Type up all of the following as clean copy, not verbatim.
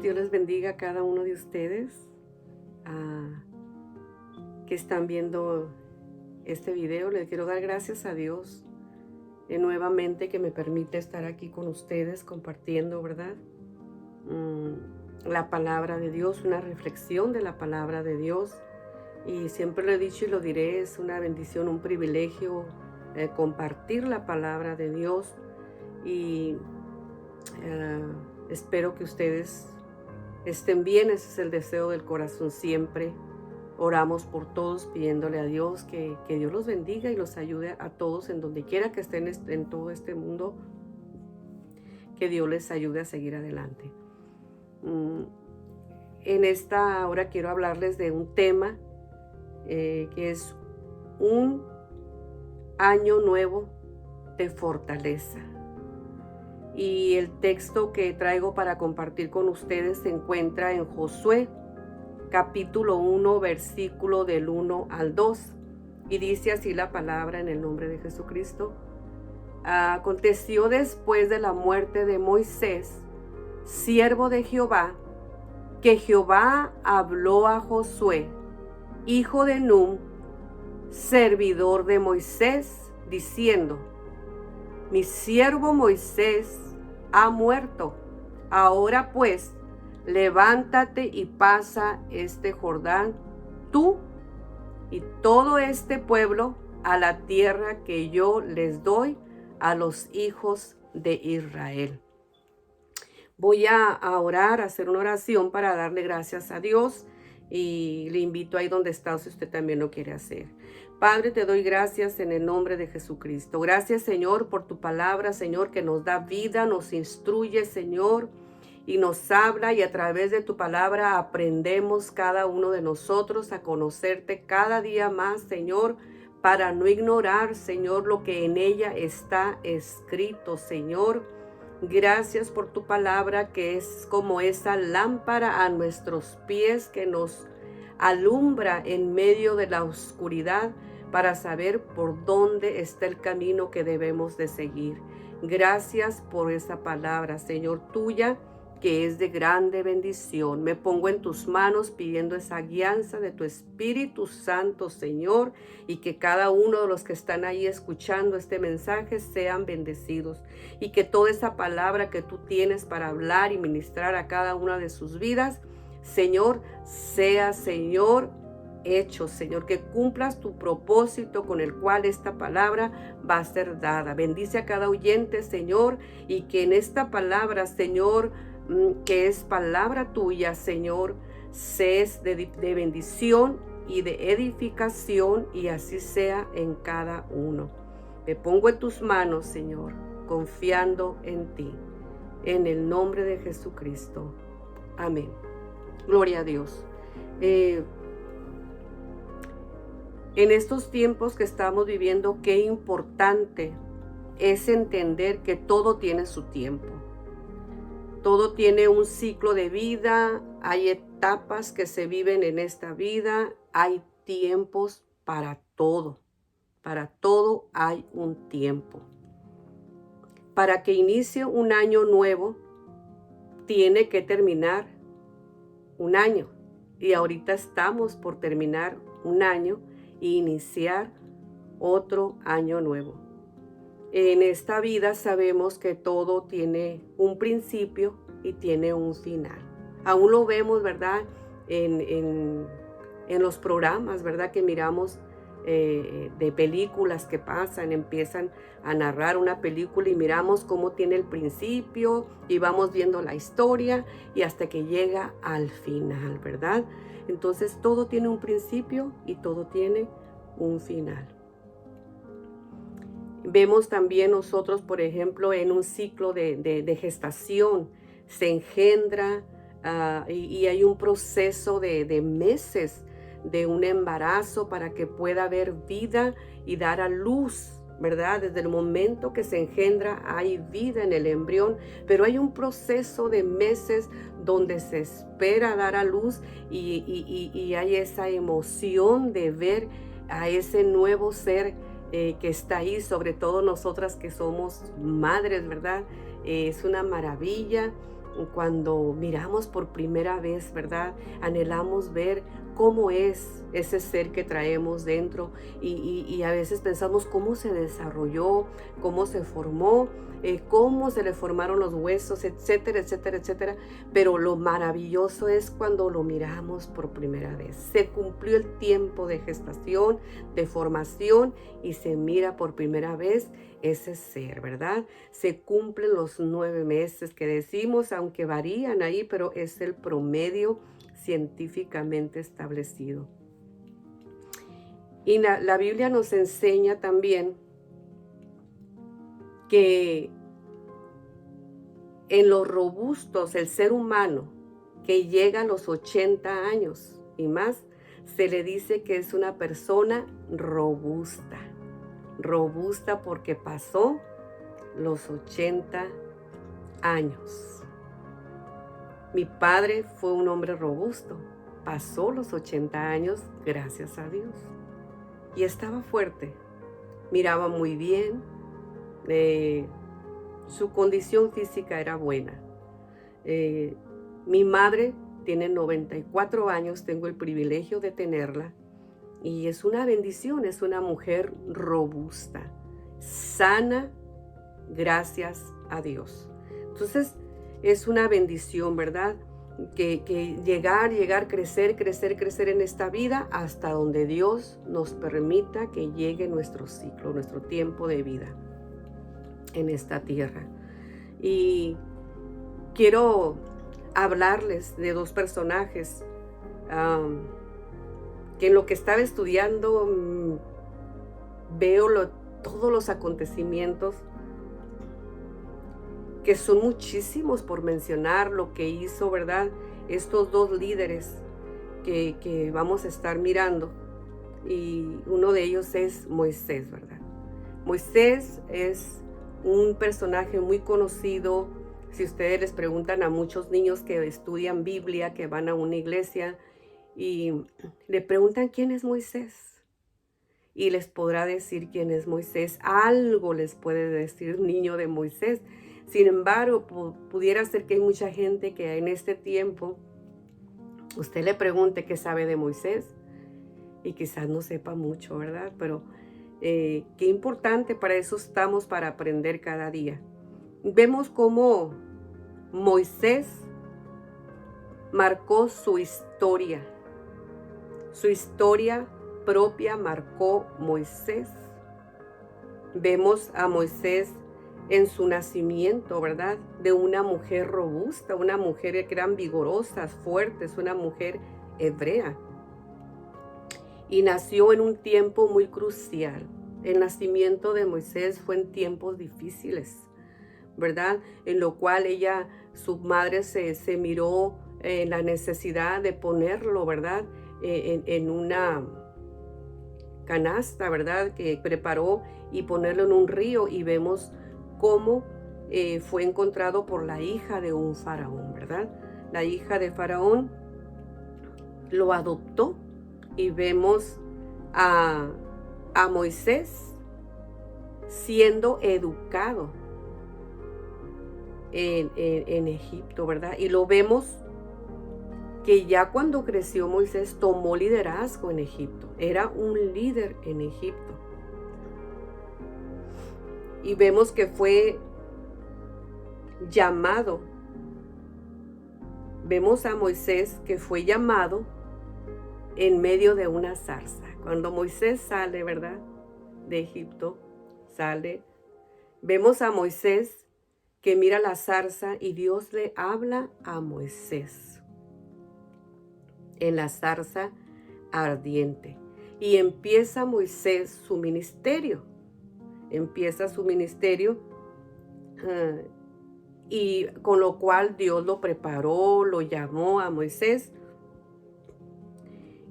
Dios les bendiga a cada uno de ustedes que están viendo este video. Les quiero dar gracias a Dios nuevamente que me permite estar aquí con ustedes compartiendo, ¿verdad? La palabra de Dios, una reflexión de la palabra de Dios. Y siempre lo he dicho y lo diré, es una bendición, un privilegio compartir la palabra de Dios. Y espero que ustedes estén bien. Ese es el deseo del corazón siempre. Oramos por todos pidiéndole a Dios que Dios los bendiga y los ayude a todos en donde quiera que estén en todo este mundo, que Dios les ayude a seguir adelante. En esta hora quiero hablarles de un tema que es un año nuevo de fortaleza. Y el texto que traigo para compartir con ustedes se encuentra en Josué, capítulo 1, versículo del 1 al 2. Y dice así la palabra en el nombre de Jesucristo. Aconteció después de la muerte de Moisés, siervo de Jehová, que Jehová habló a Josué, hijo de Nun, servidor de Moisés, diciendo: mi siervo Moisés ha muerto. Ahora pues, levántate y pasa este Jordán, tú y todo este pueblo, a la tierra que yo les doy a los hijos de Israel. Voy a orar, a hacer una oración para darle gracias a Dios, y le invito ahí donde está, si usted también lo quiere hacer. Padre, te doy gracias en el nombre de Jesucristo. Gracias, Señor, por tu palabra, Señor, que nos da vida, nos instruye, Señor, y nos habla, y a través de tu palabra aprendemos cada uno de nosotros a conocerte cada día más, Señor, para no ignorar, Señor, lo que en ella está escrito, Señor. Gracias por tu palabra, que es como esa lámpara a nuestros pies que nos alumbra en medio de la oscuridad para saber por dónde está el camino que debemos de seguir. Gracias por esa palabra, Señor, tuya, que es de grande bendición. Me pongo en tus manos pidiendo esa guianza de tu Espíritu Santo, Señor, y que cada uno de los que están ahí escuchando este mensaje sean bendecidos, y que toda esa palabra que tú tienes para hablar y ministrar a cada una de sus vidas, Señor, sea, Señor, hecho, Señor, que cumplas tu propósito con el cual esta palabra va a ser dada. Bendice a cada oyente, Señor, y que en esta palabra, Señor, que es palabra tuya, Señor, seas de bendición y de edificación, y así sea en cada uno. Me pongo en tus manos, Señor, confiando en ti, en el nombre de Jesucristo. Amén. Gloria a Dios. En estos tiempos que estamos viviendo, qué importante es entender que todo tiene su tiempo. Todo tiene un ciclo de vida, hay etapas que se viven en esta vida, hay tiempos para todo hay un tiempo. Para que inicie un año nuevo, tiene que terminar un año, y ahorita estamos por terminar un año e iniciar otro año nuevo. En esta vida sabemos que todo tiene un principio y tiene un final. Aún lo vemos, ¿verdad? En los programas, ¿verdad? Que miramos de películas que pasan, empiezan a narrar una película y miramos cómo tiene el principio y vamos viendo la historia y hasta que llega al final, ¿verdad? Entonces todo tiene un principio y todo tiene un final. Vemos también nosotros, por ejemplo, en un ciclo de gestación, se engendra y hay un proceso de meses de un embarazo para que pueda haber vida y dar a luz, ¿verdad? Desde el momento que se engendra hay vida en el embrión, pero hay un proceso de meses donde se espera dar a luz y hay esa emoción de ver a ese nuevo ser que está ahí, sobre todo nosotras que somos madres, ¿verdad? Es una maravilla cuando miramos por primera vez, ¿verdad? Anhelamos ver cómo es ese ser que traemos dentro y a veces pensamos cómo se desarrolló, cómo se formó, cómo se le formaron los huesos, etcétera, etcétera, etcétera. Pero lo maravilloso es cuando lo miramos por primera vez. Se cumplió el tiempo de gestación, de formación y se mira por primera vez ese ser, ¿verdad? Se cumplen los 9 meses que decimos, aunque varían ahí, pero es el promedio científicamente establecido. Y la Biblia nos enseña también que en los robustos, el ser humano que llega a los 80 años y más, se le dice que es una persona robusta. Robusta porque pasó los 80 años. Mi padre fue un hombre robusto. Pasó los 80 años, gracias a Dios. Y estaba fuerte. Miraba muy bien. Su condición física era buena. Mi madre tiene 94 años, tengo el privilegio de tenerla. Y es una bendición, es una mujer robusta, sana, gracias a Dios. Entonces, es una bendición, ¿verdad? Que llegar, crecer en esta vida hasta donde Dios nos permita que llegue nuestro ciclo, nuestro tiempo de vida en esta tierra. Y quiero hablarles de 2 personajes que en lo que estaba estudiando veo todos los acontecimientos, que son muchísimos por mencionar lo que hizo, ¿verdad? Estos 2 líderes que vamos a estar mirando, y uno de ellos es Moisés, ¿verdad? Moisés es un personaje muy conocido. Si ustedes les preguntan a muchos niños que estudian Biblia, que van a una iglesia, y le preguntan quién es Moisés, y les podrá decir quién es Moisés. Algo les puede decir un niño de Moisés. Sin embargo, pudiera ser que hay mucha gente que en este tiempo usted le pregunte qué sabe de Moisés y quizás no sepa mucho, ¿verdad? Pero qué importante, para eso estamos, para aprender cada día. Vemos cómo Moisés marcó su historia. Su historia propia marcó Moisés. Vemos a Moisés en su nacimiento, ¿verdad? De una mujer robusta, una mujer que eran vigorosas, fuertes, una mujer hebrea. Y nació en un tiempo muy crucial. El nacimiento de Moisés fue en tiempos difíciles, ¿verdad? En lo cual su madre se miró en la necesidad de ponerlo, ¿verdad? En una canasta, ¿verdad? Que preparó, y ponerlo en un río, y vemos cómo fue encontrado por la hija de un faraón, ¿verdad? La hija de faraón lo adoptó, y vemos a Moisés siendo educado en Egipto, ¿verdad? Y lo vemos que ya cuando creció Moisés tomó liderazgo en Egipto. Era un líder en Egipto. Y vemos que fue llamado. Vemos a Moisés que fue llamado en medio de una zarza. Cuando Moisés sale, ¿verdad?, de Egipto, sale. Vemos a Moisés que mira la zarza y Dios le habla a Moisés en la zarza ardiente. Y empieza Moisés su ministerio. Empieza su ministerio y con lo cual Dios lo preparó, lo llamó a Moisés.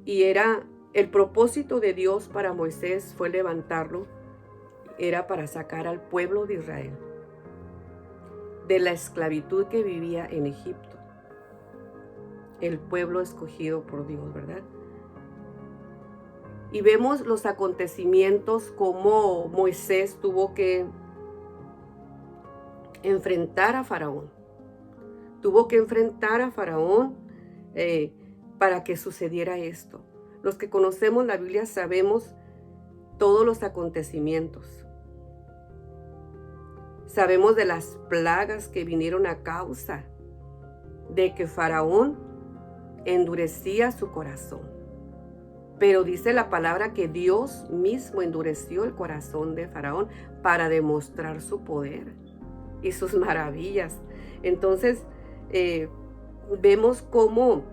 Y era el propósito de Dios para Moisés, fue levantarlo, era para sacar al pueblo de Israel de la esclavitud que vivía en Egipto. El pueblo escogido por Dios, ¿verdad? Y vemos los acontecimientos, como Moisés tuvo que enfrentar a Faraón. tuvo que enfrentar a Faraón para que sucediera esto. Los que conocemos la Biblia sabemos todos los acontecimientos. Sabemos de las plagas que vinieron a causa de que Faraón endurecía su corazón. Pero dice la palabra que Dios mismo endureció el corazón de Faraón para demostrar su poder y sus maravillas. Entonces, vemos cómo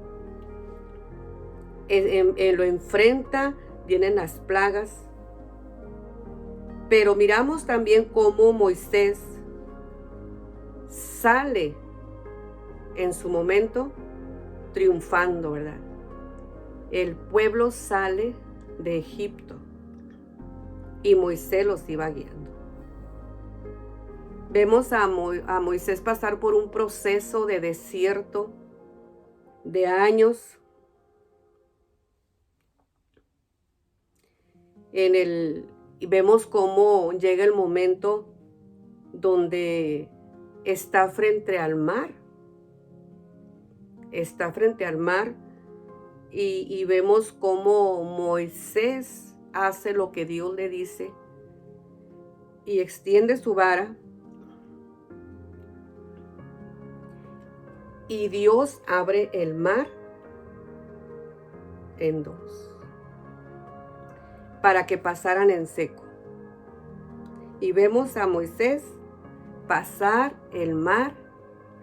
lo enfrenta, vienen las plagas. Pero miramos también cómo Moisés sale en su momento triunfando, ¿verdad? El pueblo sale de Egipto y Moisés los iba guiando. Vemos a Moisés pasar por un proceso de desierto de años. Y vemos cómo llega el momento donde está frente al mar. Está frente al mar y vemos cómo Moisés hace lo que Dios le dice y extiende su vara. Y Dios abre el mar en dos para que pasaran en seco. Y vemos a Moisés pasar el mar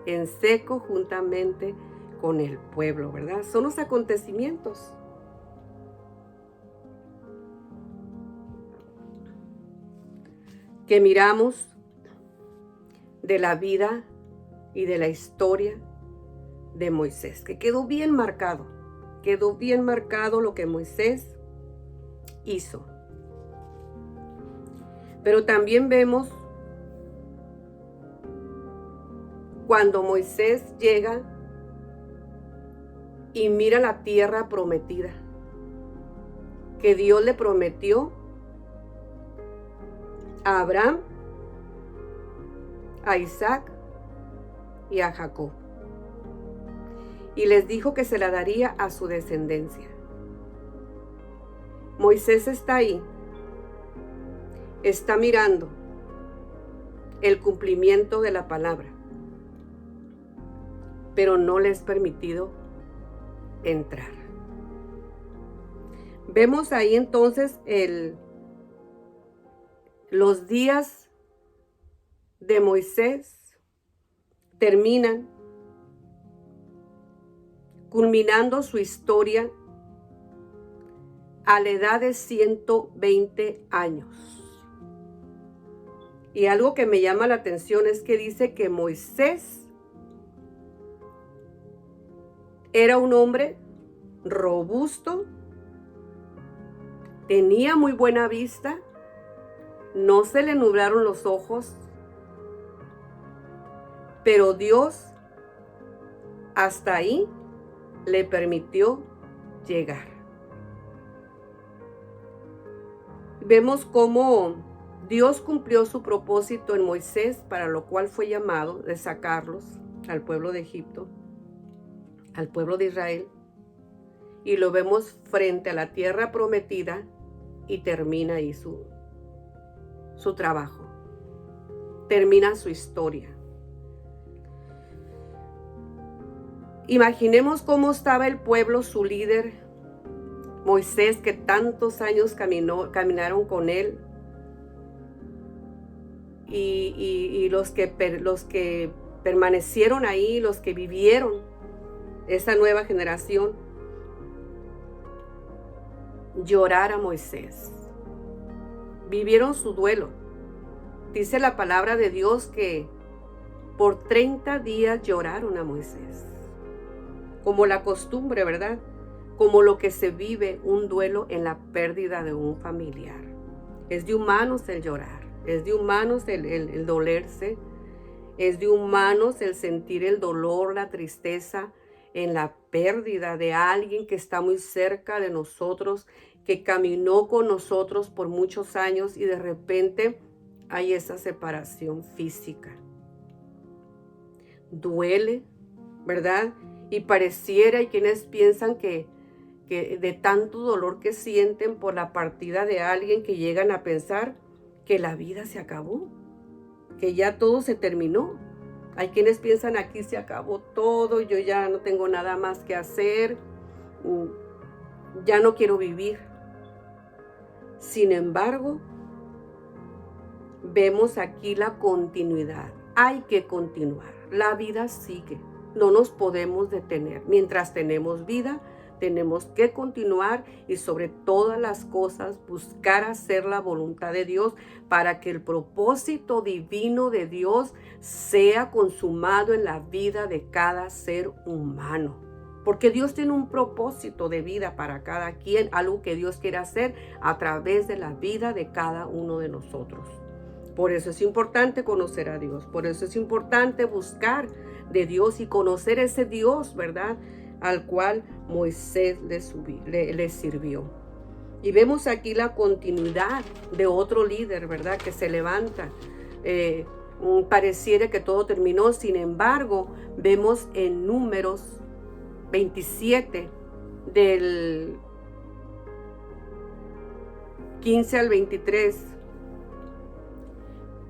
en seco juntamente con el pueblo, ¿verdad? Son los acontecimientos. Que miramos de la vida y de la historia de Moisés, que quedó bien marcado lo que Moisés hizo. Pero también vemos cuando Moisés llega y mira la tierra prometida, que Dios le prometió a Abraham, a Isaac y a Jacob. Y les dijo que se la daría a su descendencia. Moisés está ahí, está mirando el cumplimiento de la palabra, pero no le es permitido entrar. Vemos ahí entonces los días de Moisés terminan, culminando su historia a la edad de 120 años. Y algo que me llama la atención es que dice que Moisés era un hombre robusto, tenía muy buena vista, no se le nublaron los ojos, pero Dios hasta ahí le permitió llegar. Vemos cómo Dios cumplió su propósito en Moisés, para lo cual fue llamado de sacarlos al pueblo de Egipto, al pueblo de Israel, y lo vemos frente a la tierra prometida y termina ahí su trabajo, termina su historia. Imaginemos cómo estaba el pueblo, su líder, Moisés, que tantos años caminaron con él, y los que permanecieron ahí, los que vivieron esa nueva generación, llorar a Moisés. Vivieron su duelo. Dice la palabra de Dios que por 30 días lloraron a Moisés. Como la costumbre, ¿verdad? Como lo que se vive un duelo en la pérdida de un familiar. Es de humanos el llorar, es de humanos el dolerse, es de humanos el sentir el dolor, la tristeza en la pérdida de alguien que está muy cerca de nosotros, que caminó con nosotros por muchos años y de repente hay esa separación física. Duele, ¿verdad? Y pareciera, hay quienes piensan que de tanto dolor que sienten por la partida de alguien, que llegan a pensar que la vida se acabó, que ya todo se terminó. Hay quienes piensan, aquí se acabó todo, yo ya no tengo nada más que hacer, ya no quiero vivir. Sin embargo, vemos aquí la continuidad. Hay que continuar. La vida sigue. No nos podemos detener. Mientras tenemos vida, tenemos que continuar y sobre todas las cosas buscar hacer la voluntad de Dios para que el propósito divino de Dios sea consumado en la vida de cada ser humano. Porque Dios tiene un propósito de vida para cada quien, algo que Dios quiere hacer a través de la vida de cada uno de nosotros. Por eso es importante conocer a Dios, por eso es importante buscar de Dios y conocer ese Dios, ¿verdad?, al cual Moisés le sirvió. Y vemos aquí la continuidad de otro líder, ¿verdad?, que se levanta. Pareciera que todo terminó, sin embargo, vemos en Números 27, del 15 al 23,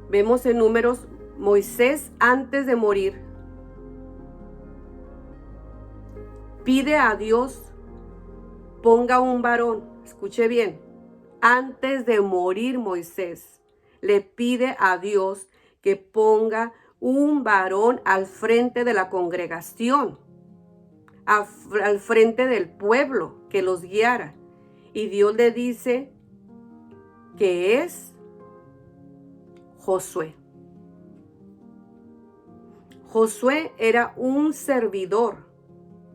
vemos en Números, Moisés antes de morir pide a Dios ponga un varón. Escuche bien, antes de morir Moisés le pide a Dios que ponga un varón al frente de la congregación, al frente del pueblo, que los guiara. Y Dios le dice que es Josué. Josué era un servidor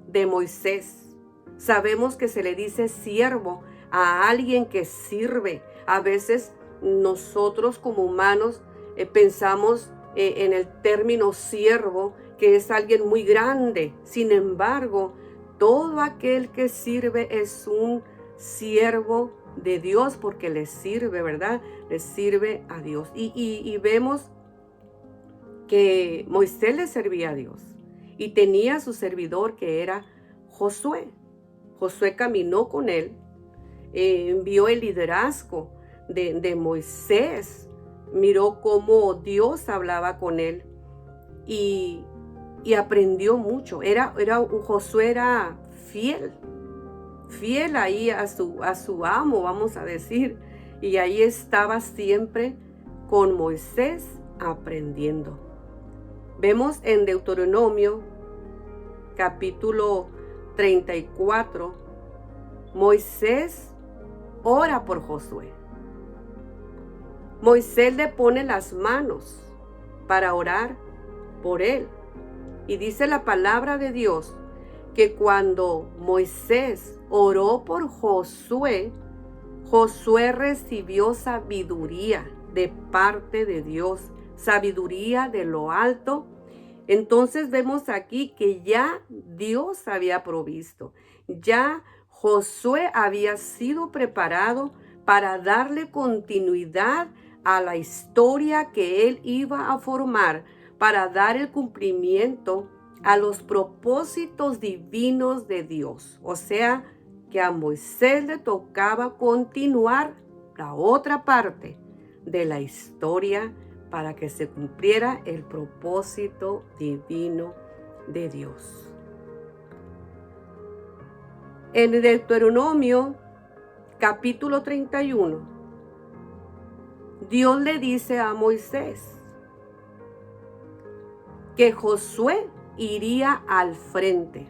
de Moisés. Sabemos que se le dice siervo a alguien que sirve. A veces nosotros como humanos pensamos en el término siervo, que es alguien muy grande. Sin embargo, todo aquel que sirve es un siervo de Dios, porque le sirve, ¿verdad? Le sirve a Dios. Y vemos que Moisés le servía a Dios y tenía su servidor, que era Josué. Josué caminó con él, vio el liderazgo de Moisés, miró cómo Dios hablaba con él y aprendió mucho. Josué era fiel ahí a su amo, vamos a decir, y ahí estaba siempre con Moisés aprendiendo. Vemos en Deuteronomio capítulo 34, Moisés ora por Josué. Moisés le pone las manos para orar por él. Y dice la palabra de Dios que cuando Moisés oró por Josué, Josué recibió sabiduría de parte de Dios, sabiduría de lo alto. Entonces vemos aquí que ya Dios había provisto, ya Josué había sido preparado para darle continuidad a la historia que él iba a formar, para dar el cumplimiento a los propósitos divinos de Dios. O sea, que a Moisés le tocaba continuar la otra parte de la historia para que se cumpliera el propósito divino de Dios. En Deuteronomio capítulo 31, Dios le dice a Moisés que Josué iría al frente.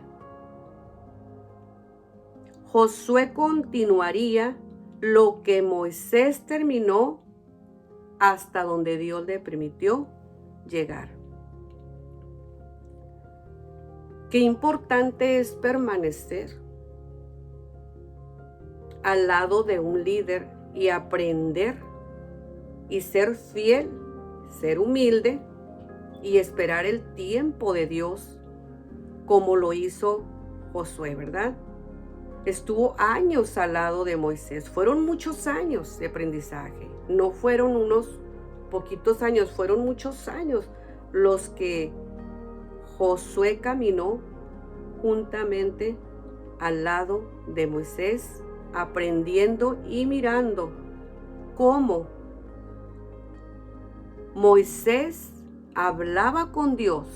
Josué continuaría lo que Moisés terminó hasta donde Dios le permitió llegar. Qué importante es permanecer al lado de un líder y aprender y ser fiel, ser humilde y esperar el tiempo de Dios, como lo hizo Josué, ¿verdad? Estuvo años al lado de Moisés. Fueron muchos años de aprendizaje. No fueron unos poquitos años, fueron muchos años los que Josué caminó juntamente al lado de Moisés, aprendiendo y mirando cómo Moisés hablaba con Dios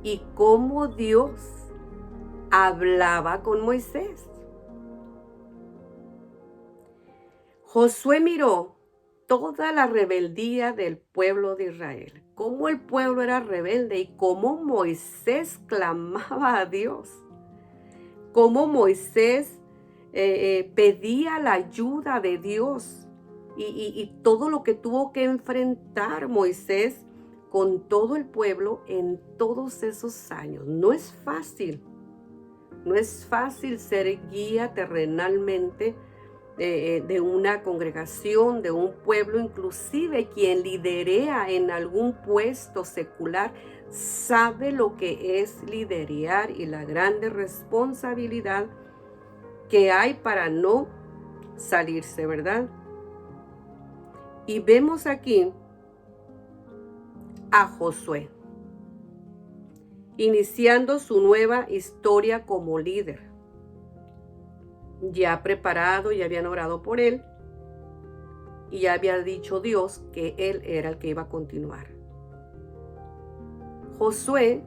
y cómo Dios hablaba con Moisés. Josué miró toda la rebeldía del pueblo de Israel, cómo el pueblo era rebelde y cómo Moisés clamaba a Dios, cómo Moisés pedía la ayuda de Dios y todo lo que tuvo que enfrentar Moisés con todo el pueblo en todos esos años. No es fácil ser guía terrenalmente de una congregación, de un pueblo, inclusive quien liderea en algún puesto secular, sabe lo que es liderear y la grande responsabilidad que hay para no salirse, ¿verdad? Y vemos aquí a Josué, iniciando su nueva historia como líder. Ya preparado, ya habían orado por él y ya había dicho Dios que él era el que iba a continuar. Josué,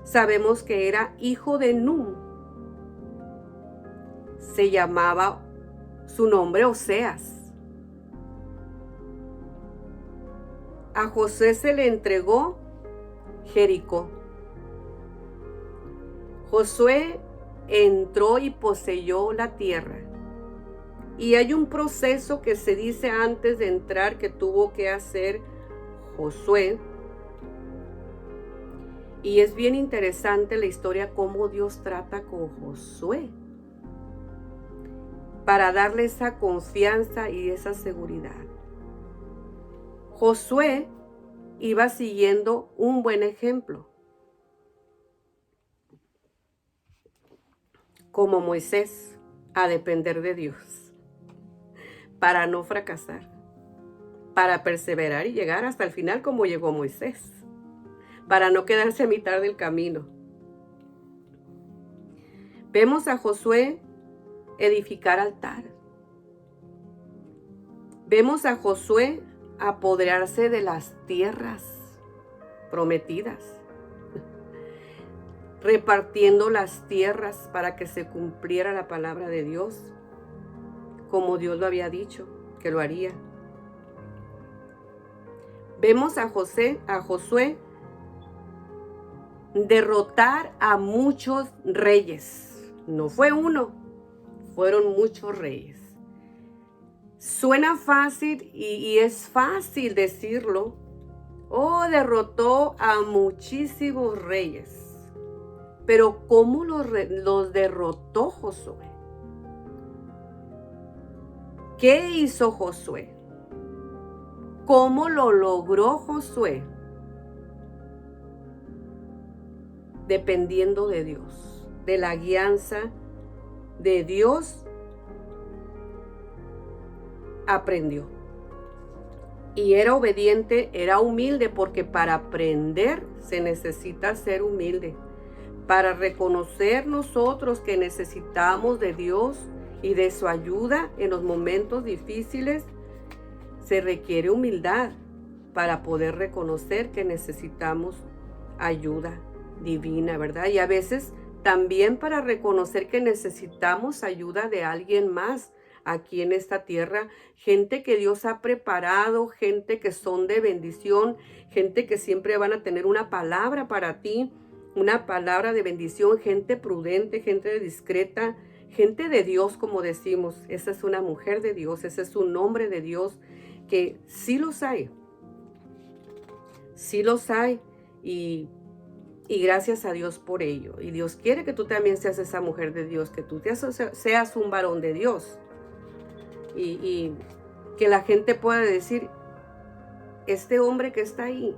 sabemos que era hijo de Nun. Se llamaba su nombre Oseas. A Josué se le entregó Jericó. Josué entró y poseyó la tierra. Y hay un proceso que se dice antes de entrar que tuvo que hacer Josué. Y es bien interesante la historia cómo Dios trata con Josué para darle esa confianza y esa seguridad. Josué iba siguiendo un buen ejemplo, como Moisés, a depender de Dios, para no fracasar, para perseverar y llegar hasta el final como llegó Moisés, para no quedarse a mitad del camino. Vemos a Josué edificar altar. Vemos a Josué apoderarse de las tierras prometidas, repartiendo las tierras para que se cumpliera la palabra de Dios, como Dios lo había dicho que lo haría. Vemos a Josué derrotar a muchos reyes. No fue uno, fueron muchos reyes. Suena fácil y es fácil decirlo. Oh, derrotó a muchísimos reyes. Pero ¿cómo los derrotó Josué? ¿Qué hizo Josué? ¿Cómo lo logró Josué? Dependiendo de Dios, de la guianza de Dios, aprendió. Y era obediente, era humilde, porque para aprender se necesita ser humilde. Para reconocer nosotros que necesitamos de Dios y de su ayuda en los momentos difíciles, se requiere humildad para poder reconocer que necesitamos ayuda divina, ¿verdad? Y a veces también para reconocer que necesitamos ayuda de alguien más aquí en esta tierra, gente que Dios ha preparado, gente que son de bendición, gente que siempre van a tener una palabra para ti, una palabra de bendición, gente prudente, gente discreta, gente de Dios, como decimos. Esa es una mujer de Dios, ese es un hombre de Dios, que sí los hay y gracias a Dios por ello. Y Dios quiere que tú también seas esa mujer de Dios, que tú seas un varón de Dios y que la gente pueda decir, este hombre que está ahí,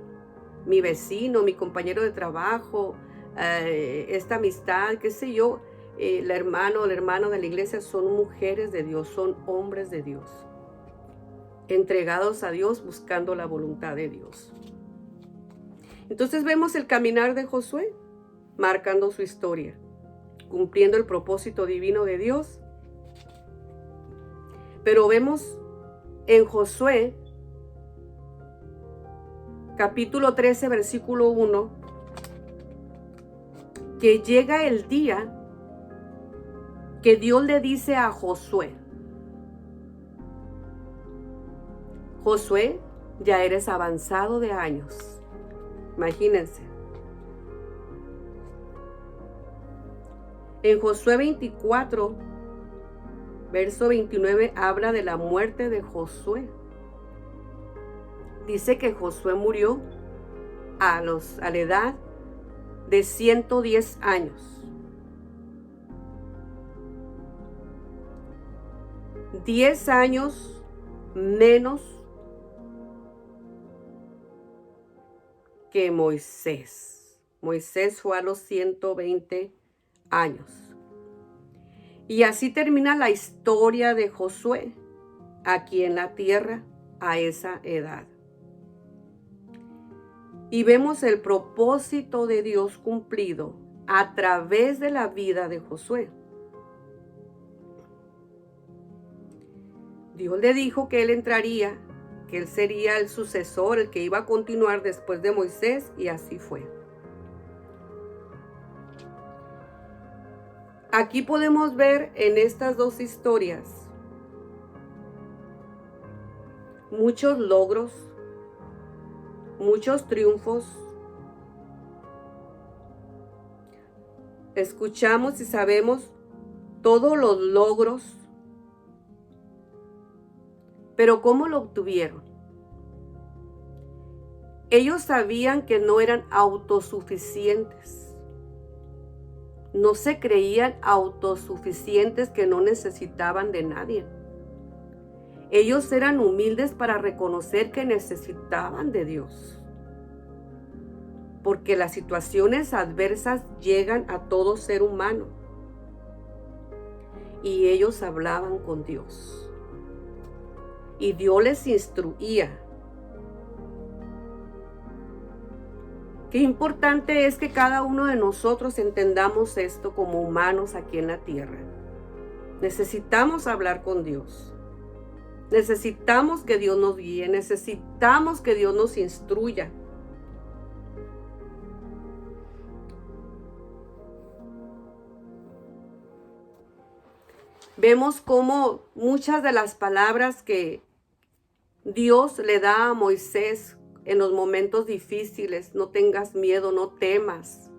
mi vecino, mi compañero de trabajo, esta amistad, qué sé yo, el hermano o la hermana de la iglesia, son mujeres de Dios, son hombres de Dios, entregados a Dios, buscando la voluntad de Dios. Entonces vemos el caminar de Josué, marcando su historia, cumpliendo el propósito divino de Dios. Pero vemos en Josué, capítulo 13, versículo 1, que llega el día que Dios le dice a Josué: Josué, ya eres avanzado de años. Imagínense. En Josué 24, verso 29, habla de la muerte de Josué. Dice que Josué murió a la edad de 110 años. 10 años menos que Moisés. Moisés fue a los 120 años. Y así termina la historia de Josué aquí en la tierra a esa edad. Y vemos el propósito de Dios cumplido a través de la vida de Josué. Dios le dijo que él entraría, que él sería el sucesor, el que iba a continuar después de Moisés, y así fue. Aquí podemos ver en estas dos historias muchos logros, muchos triunfos. Escuchamos y sabemos todos los logros, pero ¿cómo lo obtuvieron? Ellos sabían que no eran autosuficientes. No se creían autosuficientes, que no necesitaban de nadie. Ellos eran humildes para reconocer que necesitaban de Dios. Porque las situaciones adversas llegan a todo ser humano. Y ellos hablaban con Dios. Y Dios les instruía. Qué importante es que cada uno de nosotros entendamos esto como humanos aquí en la tierra. Necesitamos hablar con Dios. Necesitamos que Dios nos guíe. Necesitamos que Dios nos instruya. Vemos cómo muchas de las palabras que Dios le da a Moisés en los momentos difíciles: no tengas miedo, no temas,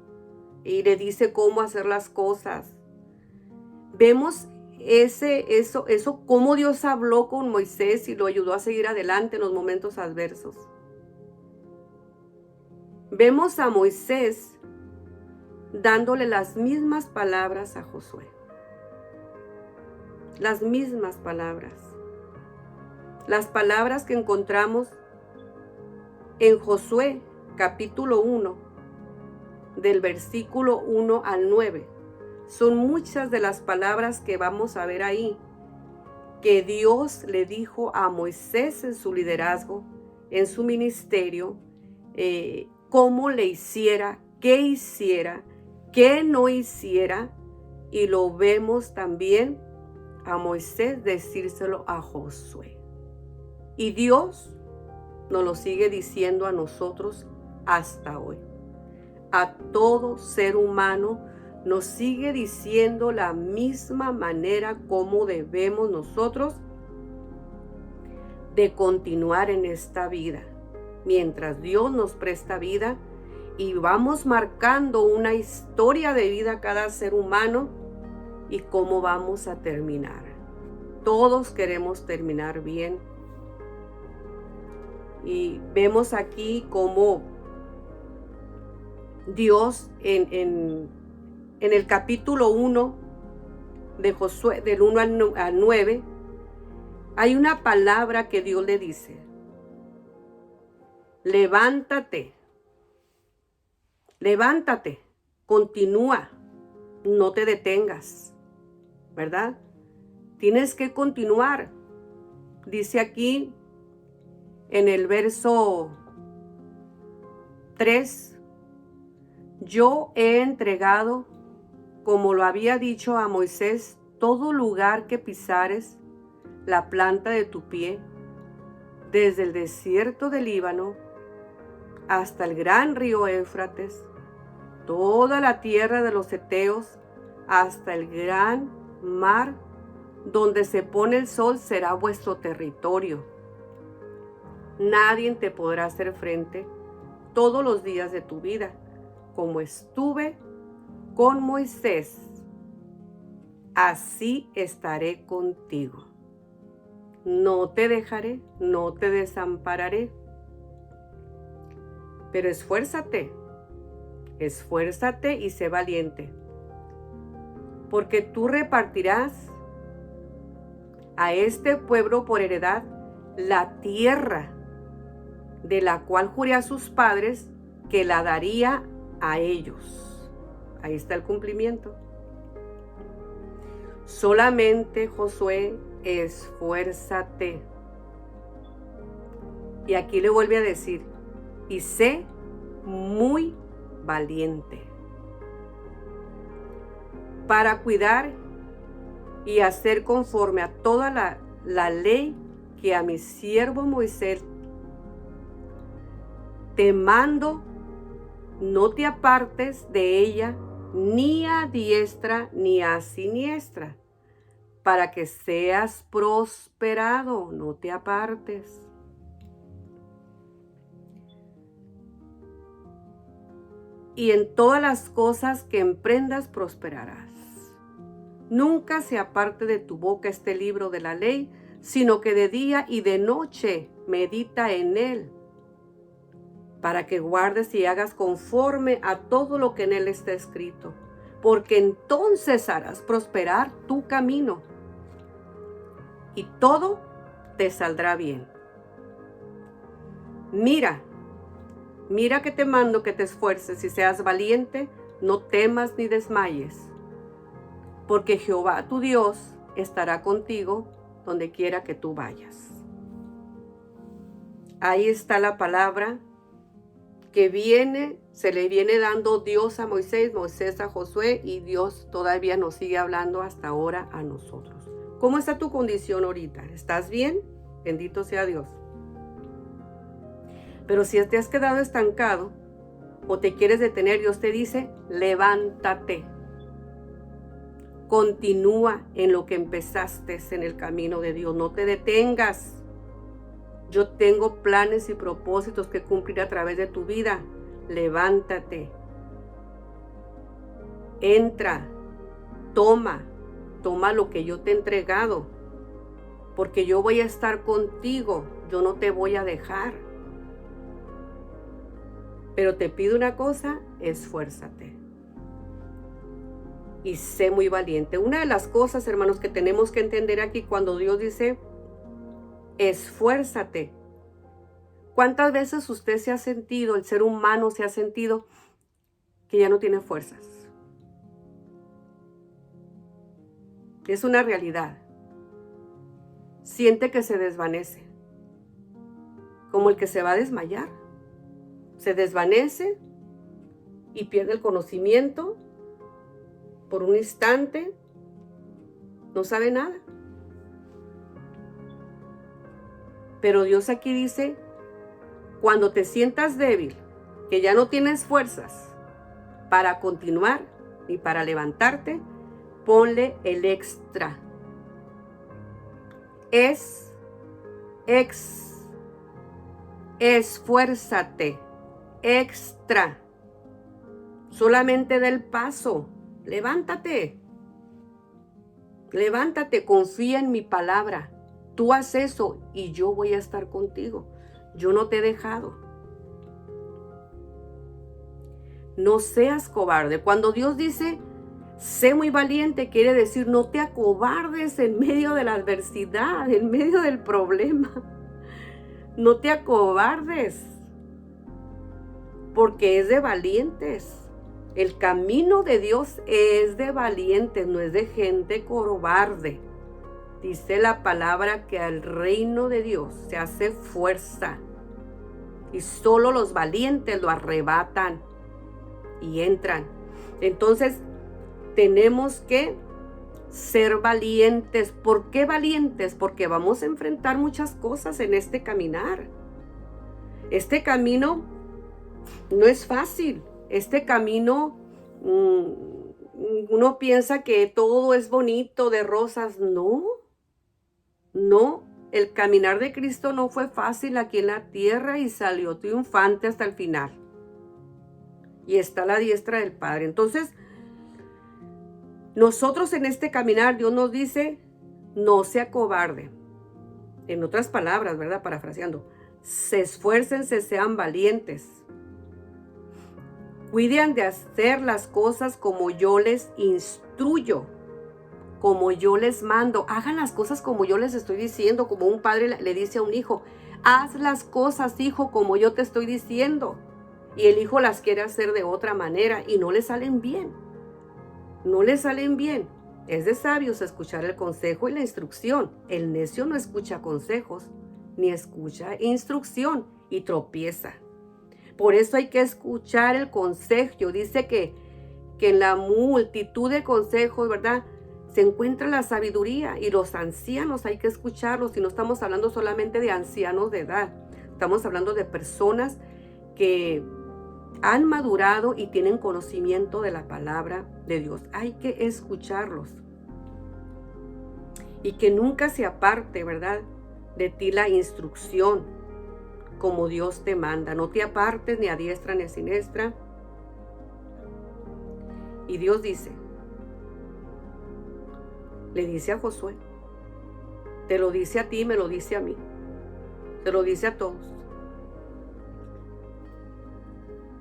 y le dice cómo hacer las cosas. Vemos eso, cómo Dios habló con Moisés y lo ayudó a seguir adelante en los momentos adversos. Vemos a Moisés dándole las mismas palabras a Josué. Las mismas palabras. Las palabras que encontramos en Josué capítulo 1, del versículo 1 al 9. Son muchas de las palabras que vamos a ver ahí, que Dios le dijo a Moisés en su liderazgo, en su ministerio, cómo le hiciera, qué no hiciera, y lo vemos también a Moisés decírselo a Josué. Y Dios nos lo sigue diciendo a nosotros hasta hoy. A todo ser humano nos sigue diciendo la misma manera como debemos nosotros de continuar en esta vida. Mientras Dios nos presta vida y vamos marcando una historia de vida a cada ser humano y cómo vamos a terminar. Todos queremos terminar bien. Y vemos aquí cómo Dios en el capítulo 1 de Josué, del 1 al 9, hay una palabra que Dios le dice: levántate, continúa, no te detengas, ¿verdad? Tienes que continuar. Dice aquí en el verso 3. Yo he entregado, como lo había dicho a Moisés, todo lugar que pisares, la planta de tu pie, desde el desierto del Líbano hasta el gran río Éufrates, toda la tierra de los heteos, hasta el gran mar, donde se pone el sol, será vuestro territorio. Nadie te podrá hacer frente todos los días de tu vida, como estuve con Moisés, así estaré contigo. No te dejaré, no te desampararé. Pero esfuérzate y sé valiente, porque tú repartirás a este pueblo por heredad la tierra de la cual juré a sus padres que la daría a ellos. Ahí está el cumplimiento. Solamente, Josué, esfuérzate. Y aquí le vuelve a decir, y sé muy valiente para cuidar y hacer conforme a toda la ley que a mi siervo Moisés te mando. No te apartes de ella ni a diestra ni a siniestra, para que seas prosperado. No te apartes. Y en todas las cosas que emprendas prosperarás. Nunca se aparte de tu boca este libro de la ley, sino que de día y de noche medita en él, para que guardes y hagas conforme a todo lo que en él está escrito, porque entonces harás prosperar tu camino y todo te saldrá bien. Mira que te mando que te esfuerces y seas valiente, no temas ni desmayes, porque Jehová tu Dios estará contigo donde quiera que tú vayas. Ahí está la palabra que se le viene dando Dios a Moisés, Moisés a Josué, y Dios todavía nos sigue hablando hasta ahora a nosotros. ¿Cómo está tu condición ahorita? ¿Estás bien? Bendito sea Dios. Pero si te has quedado estancado o te quieres detener, Dios te dice, levántate. Continúa en lo que empezaste en el camino de Dios. No te detengas. Yo tengo planes y propósitos que cumplir a través de tu vida. Levántate. Entra. Toma lo que yo te he entregado. Porque yo voy a estar contigo. Yo no te voy a dejar. Pero te pido una cosa, esfuérzate. Y sé muy valiente. Una de las cosas, hermanos, que tenemos que entender aquí cuando Dios dice, esfuérzate. ¿Cuántas veces usted se ha sentido, el ser humano se ha sentido que ya no tiene fuerzas? Es una realidad. Siente que se desvanece, como el que se va a desmayar. Se desvanece y pierde el conocimiento por un instante, no sabe nada. Pero Dios aquí dice, cuando te sientas débil, que ya no tienes fuerzas para continuar y para levantarte, ponle el extra. Esfuérzate, extra. Solamente da el paso. Levántate, confía en mi palabra. Tú haz eso y yo voy a estar contigo. Yo no te he dejado. No seas cobarde. Cuando Dios dice, sé muy valiente, quiere decir no te acobardes en medio de la adversidad, en medio del problema. No te acobardes, porque es de valientes. El camino de Dios es de valientes, no es de gente cobarde. Dice la palabra que al reino de Dios se hace fuerza y solo los valientes lo arrebatan y entran. Entonces tenemos que ser valientes. ¿Por qué valientes? Porque vamos a enfrentar muchas cosas en este caminar. Este camino no es fácil. Este camino, uno piensa que todo es bonito, de rosas. No, no. El caminar de Cristo no fue fácil aquí en la tierra y salió triunfante hasta el final. Y está a la diestra del Padre. Entonces, nosotros en este caminar, Dios nos dice, no se acobarde. En otras palabras, ¿verdad? Parafraseando, se esfuercen, sean valientes. Cuiden de hacer las cosas como yo les instruyo, como yo les mando. Hagan las cosas como yo les estoy diciendo, como un padre le dice a un hijo. Haz las cosas, hijo, como yo te estoy diciendo. Y el hijo las quiere hacer de otra manera y no le salen bien. No le salen bien. Es de sabios escuchar el consejo y la instrucción. El necio no escucha consejos, ni escucha instrucción y tropieza. Por eso hay que escuchar el consejo. Dice que en la multitud de consejos, ¿verdad?, se encuentra la sabiduría, y los ancianos hay que escucharlos. Y no estamos hablando solamente de ancianos de edad. Estamos hablando de personas que han madurado y tienen conocimiento de la palabra de Dios. Hay que escucharlos. Y que nunca se aparte, ¿verdad?, de ti la instrucción, como Dios te manda. No te apartes ni a diestra ni a siniestra. Y Dios dice, le dice a Josué, te lo dice a ti, me lo dice a mí, te lo dice a todos.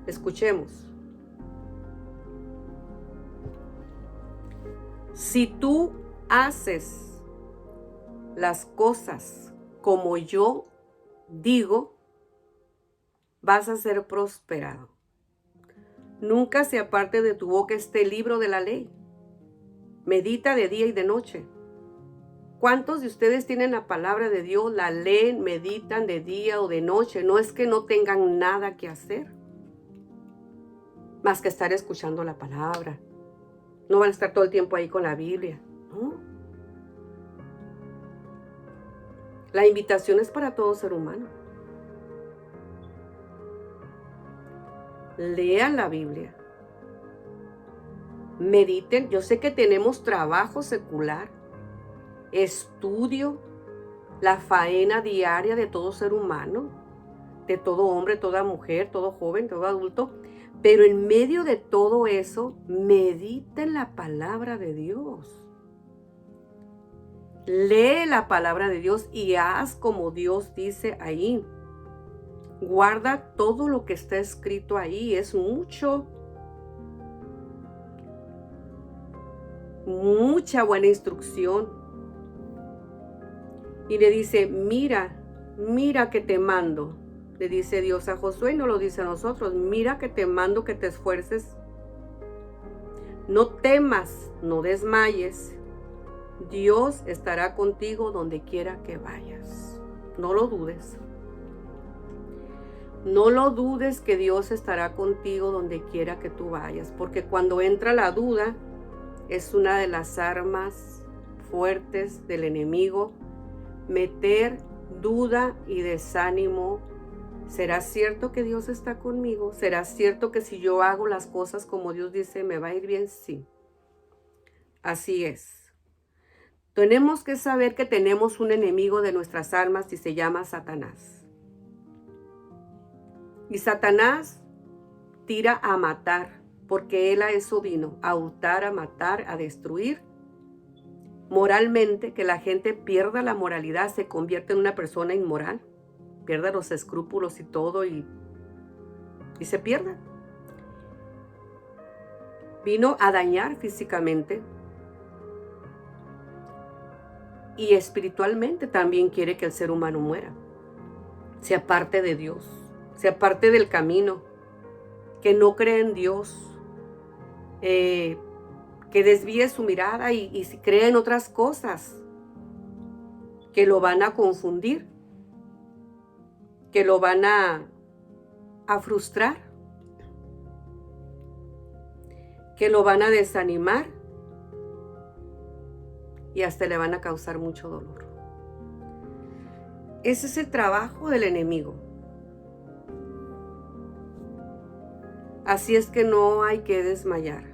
Escuchemos. Si tú haces las cosas como yo digo, vas a ser prosperado. Nunca se aparte de tu boca este libro de la ley. Medita de día y de noche. ¿Cuántos de ustedes tienen la palabra de Dios, la leen, meditan de día o de noche? No es que no tengan nada que hacer, más que estar escuchando la palabra. No van a estar todo el tiempo ahí con la Biblia, ¿no? La invitación es para todo ser humano. Lean la Biblia. Mediten. Yo sé que tenemos trabajo secular, estudio, la faena diaria de todo ser humano, de todo hombre, toda mujer, todo joven, todo adulto. Pero en medio de todo eso, medita en la palabra de Dios. Lee la palabra de Dios y haz como Dios dice ahí. Guarda todo lo que está escrito ahí. Es mucha buena instrucción. Y le dice, mira que te mando. Le dice Dios a Josué y no lo dice a nosotros. Mira que te mando que te esfuerces. No temas, no desmayes. Dios estará contigo donde quiera que vayas. No lo dudes. No lo dudes que Dios estará contigo donde quiera que tú vayas. Porque cuando entra la duda, es una de las armas fuertes del enemigo. Meter duda y desánimo. ¿Será cierto que Dios está conmigo? ¿Será cierto que si yo hago las cosas como Dios dice, me va a ir bien? Sí. Así es. Tenemos que saber que tenemos un enemigo de nuestras almas y se llama Satanás. Y Satanás tira a matar, porque él a eso vino, a hurtar, a matar, a destruir. Moralmente, que la gente pierda la moralidad, se convierte en una persona inmoral, pierda los escrúpulos y todo y se pierda. Vino a dañar físicamente y espiritualmente. También quiere que el ser humano muera, se aparte de Dios, se aparte del camino, que no cree en Dios, que desvíe su mirada y cree en otras cosas que lo van a confundir, que lo van a a frustrar, que lo van a desanimar y hasta le van a causar mucho dolor. Ese es el trabajo del enemigo. Así es que no hay que desmayar,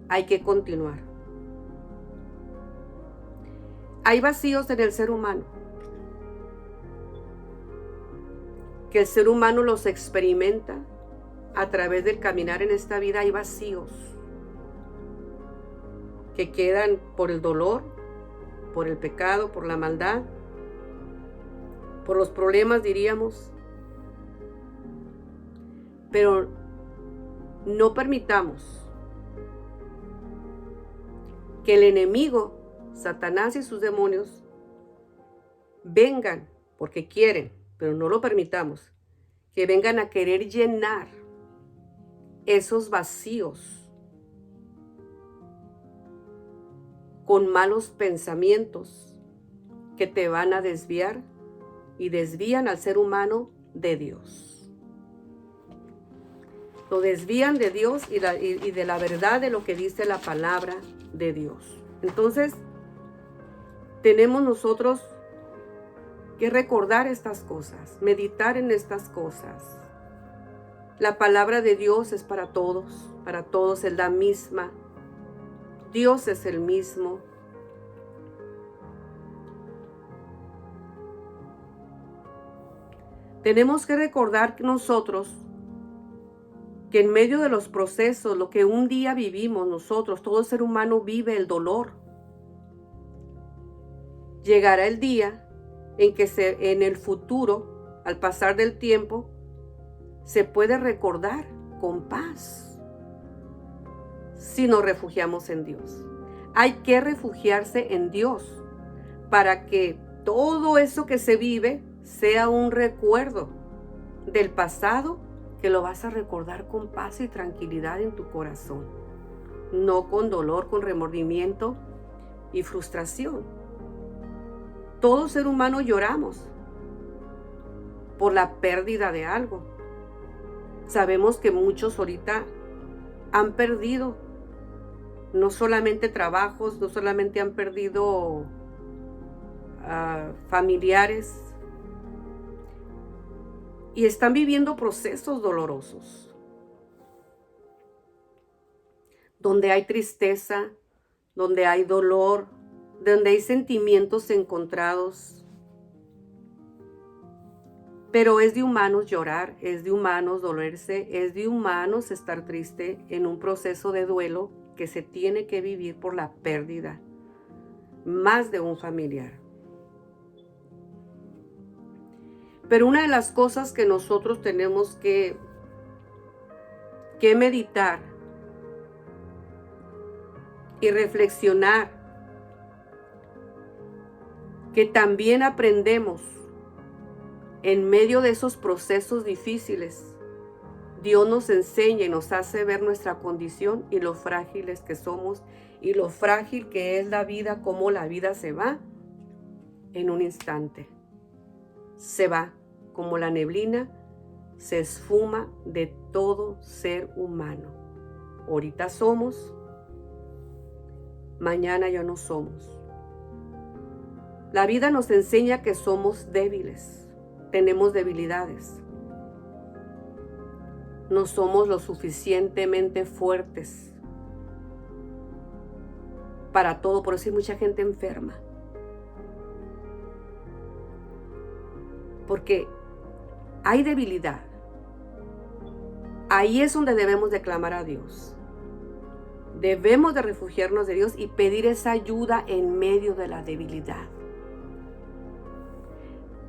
hay que continuar. Hay vacíos en el ser humano, que el ser humano los experimenta a través del caminar en esta vida. Hay vacíos que quedan por el dolor, por el pecado, por la maldad, por los problemas, diríamos. Pero no permitamos que el enemigo, Satanás y sus demonios, vengan porque quieren, pero no lo permitamos, que vengan a querer llenar esos vacíos con malos pensamientos que te van a desviar y desvían al ser humano de Dios. Lo desvían de Dios y de la verdad de lo que dice la palabra de Dios. Entonces, tenemos nosotros que recordar estas cosas, meditar en estas cosas. La palabra de Dios es para todos es la misma. Dios es el mismo. Tenemos que recordar que nosotros, que en medio de los procesos, lo que un día vivimos nosotros, todo ser humano vive el dolor. Llegará el día en que en el futuro, al pasar del tiempo, se puede recordar con paz si nos refugiamos en Dios. Hay que refugiarse en Dios para que todo eso que se vive sea un recuerdo del pasado, que lo vas a recordar con paz y tranquilidad en tu corazón, no con dolor, con remordimiento y frustración. Todo ser humano lloramos por la pérdida de algo. Sabemos que muchos ahorita han perdido no solamente trabajos, no solamente han perdido familiares, y están viviendo procesos dolorosos, donde hay tristeza, donde hay dolor, donde hay sentimientos encontrados. Pero es de humanos llorar, es de humanos dolerse, es de humanos estar triste en un proceso de duelo que se tiene que vivir por la pérdida más de un familiar. Pero una de las cosas que nosotros tenemos que meditar y reflexionar, que también aprendemos en medio de esos procesos difíciles. Dios nos enseña y nos hace ver nuestra condición y lo frágiles que somos y lo frágil que es la vida, cómo la vida se va en un instante. Se va como la neblina, se esfuma de todo ser humano. Ahorita somos, mañana ya no somos. La vida nos enseña que somos débiles, tenemos debilidades. No somos lo suficientemente fuertes para todo, por eso hay mucha gente enferma. Porque hay debilidad. Ahí es donde debemos de clamar a Dios. Debemos de refugiarnos de Dios y pedir esa ayuda en medio de la debilidad.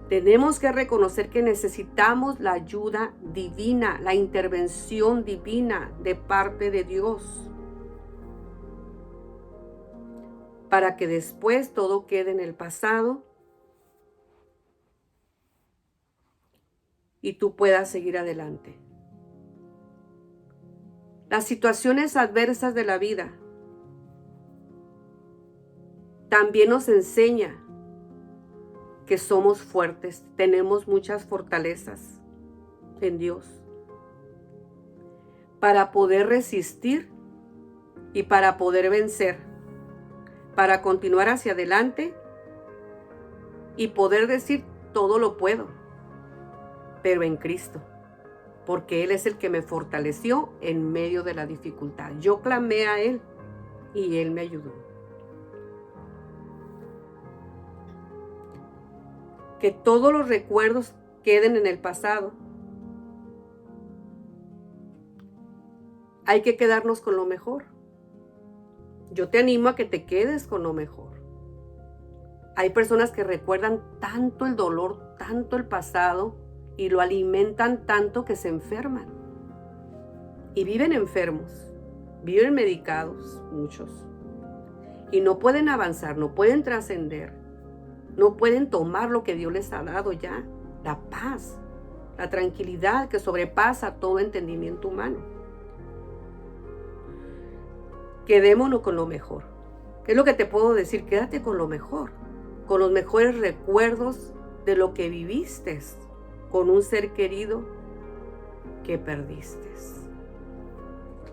Tenemos que reconocer que necesitamos la ayuda divina, la intervención divina de parte de Dios, para que después todo quede en el pasado y tú puedas seguir adelante. Las situaciones adversas de la vida también nos enseña que somos fuertes, tenemos muchas fortalezas. en Dios, para poder resistir y para poder vencer, para continuar hacia adelante y poder decir todo lo puedo, pero en Cristo, porque Él es el que me fortaleció en medio de la dificultad. Yo clamé a Él y Él me ayudó. Que todos los recuerdos queden en el pasado. Hay que quedarnos con lo mejor. Yo te animo a que te quedes con lo mejor. Hay personas que recuerdan tanto el dolor, tanto el pasado, y lo alimentan tanto que se enferman. Y viven enfermos, viven medicados, muchos. Y no pueden avanzar, no pueden trascender, no pueden tomar lo que Dios les ha dado ya, la paz, la tranquilidad que sobrepasa todo entendimiento humano. Quedémonos con lo mejor. ¿Qué es lo que te puedo decir? Quédate con lo mejor, con los mejores recuerdos de lo que viviste con un ser querido que perdiste.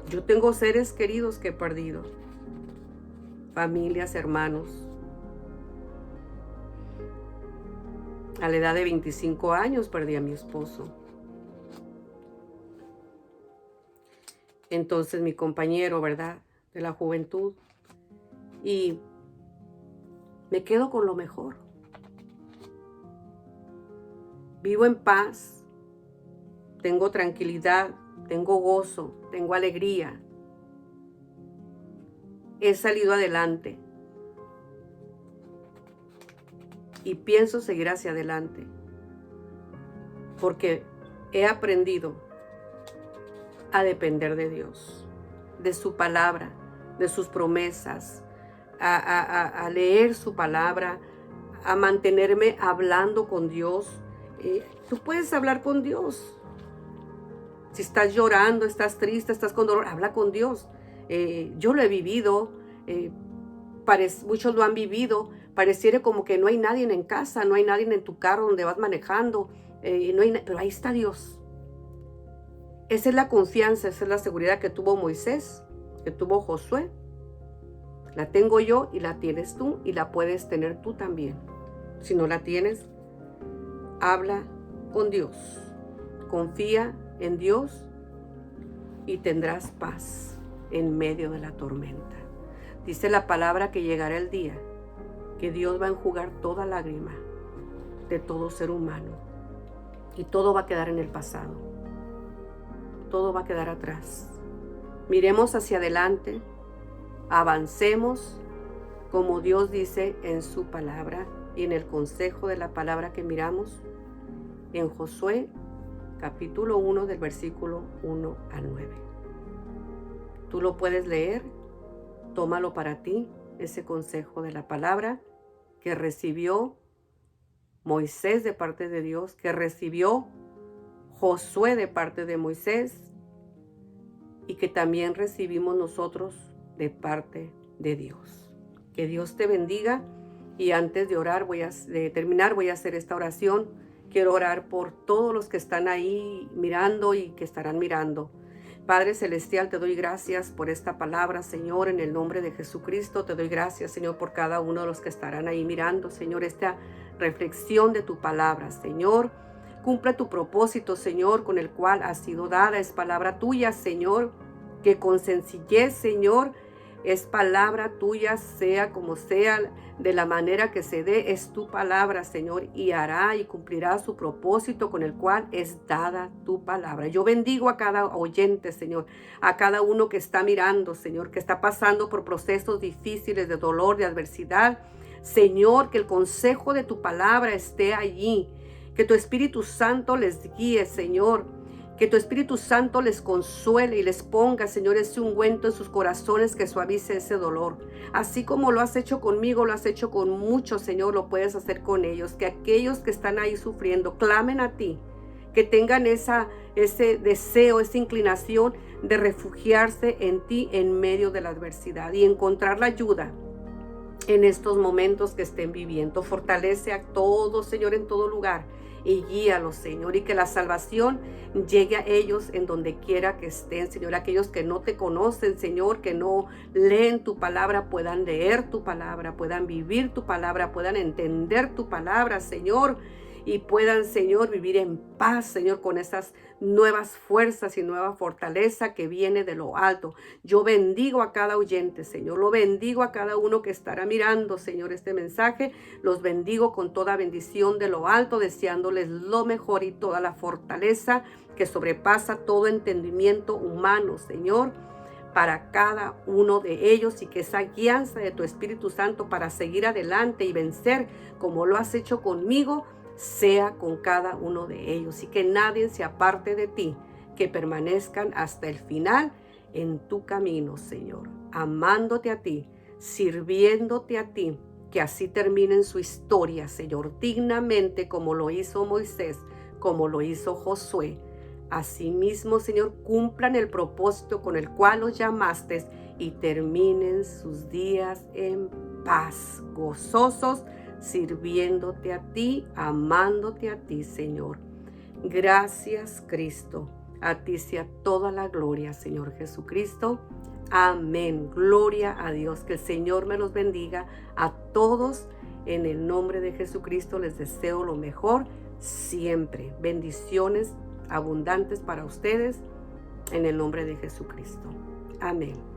Yo tengo seres queridos que he perdido, familias, hermanos. A la edad de 25 años perdí a mi esposo. Entonces mi compañero, ¿verdad?, de la juventud. Y me quedo con lo mejor. Vivo en paz, tengo tranquilidad, tengo gozo, tengo alegría. He salido adelante y pienso seguir hacia adelante porque he aprendido a depender de Dios, de su palabra, de sus promesas, a leer su palabra, a mantenerme hablando con Dios. Tú puedes hablar con Dios. Si estás llorando, estás triste, estás con dolor, habla con Dios. Yo lo he vivido, muchos lo han vivido. Pareciera como que no hay nadie en casa, no hay nadie en tu carro donde vas manejando, pero ahí está Dios. Esa es la confianza, esa es la seguridad que tuvo Moisés, que tuvo Josué. La tengo yo y la tienes tú y la puedes tener tú también. Si no la tienes, habla con Dios, confía en Dios y tendrás paz en medio de la tormenta. Dice la palabra que llegará el día que Dios va a enjugar toda lágrima de todo ser humano y todo va a quedar en el pasado, todo va a quedar atrás. Miremos hacia adelante, avancemos como Dios dice en su palabra y en el consejo de la palabra que miramos en Josué capítulo 1 del versículo 1 al 9. Tú lo puedes leer, tómalo para ti, ese consejo de la palabra que recibió Moisés de parte de Dios, que recibió Josué de parte de Moisés y que también recibimos nosotros de parte de Dios. Que Dios te bendiga y antes de orar, de terminar, voy a hacer esta oración. Quiero orar por todos los que están ahí mirando y que estarán mirando. Padre Celestial, te doy gracias por esta palabra, Señor, en el nombre de Jesucristo. Te doy gracias, Señor, por cada uno de los que estarán ahí mirando, Señor, esta reflexión de tu palabra, Señor. Cumple tu propósito, Señor, con el cual ha sido dada. Es palabra tuya, Señor, que con sencillez, Señor, es palabra tuya, sea como sea, de la manera que se dé, es tu palabra, Señor, y hará y cumplirá su propósito con el cual es dada tu palabra. Yo bendigo a cada oyente, Señor, a cada uno que está mirando, Señor, que está pasando por procesos difíciles de dolor, de adversidad. Señor, que el consejo de tu palabra esté allí, que tu Espíritu Santo les guíe, Señor. Que tu Espíritu Santo les consuele y les ponga, Señor, ese ungüento en sus corazones que suavice ese dolor. Así como lo has hecho conmigo, lo has hecho con muchos, Señor, lo puedes hacer con ellos. Que aquellos que están ahí sufriendo clamen a ti, que tengan ese deseo, esa inclinación de refugiarse en ti en medio de la adversidad y encontrar la ayuda en estos momentos que estén viviendo. Fortalece a todos, Señor, en todo lugar. y guíalos, Señor, y que la salvación llegue a ellos en donde quiera que estén, Señor. Aquellos que no te conocen, Señor, que no leen tu palabra, puedan leer tu palabra, puedan vivir tu palabra, puedan entender tu palabra, Señor, y puedan, Señor, vivir en paz, Señor, con esas nuevas fuerzas y nueva fortaleza que viene de lo alto. Yo bendigo a cada oyente, Señor. Lo bendigo a cada uno que estará mirando, Señor, este mensaje. Los bendigo con toda bendición de lo alto, deseándoles lo mejor y toda la fortaleza que sobrepasa todo entendimiento humano, Señor, para cada uno de ellos, y que esa guianza de tu Espíritu Santo para seguir adelante y vencer como lo has hecho conmigo, sea con cada uno de ellos, y que nadie se aparte de ti, que permanezcan hasta el final en tu camino, Señor, amándote a ti, sirviéndote a ti, que así terminen su historia, Señor, dignamente, como lo hizo Moisés, como lo hizo Josué. Asimismo, Señor, cumplan el propósito con el cual los llamaste y terminen sus días en paz, gozosos, sirviéndote a ti, amándote a ti, Señor. Gracias, Cristo. A ti sea toda la gloria, Señor Jesucristo. Amén. Gloria a Dios. Que el Señor me los bendiga a todos. En el nombre de Jesucristo les deseo lo mejor siempre. Bendiciones abundantes para ustedes en el nombre de Jesucristo. Amén.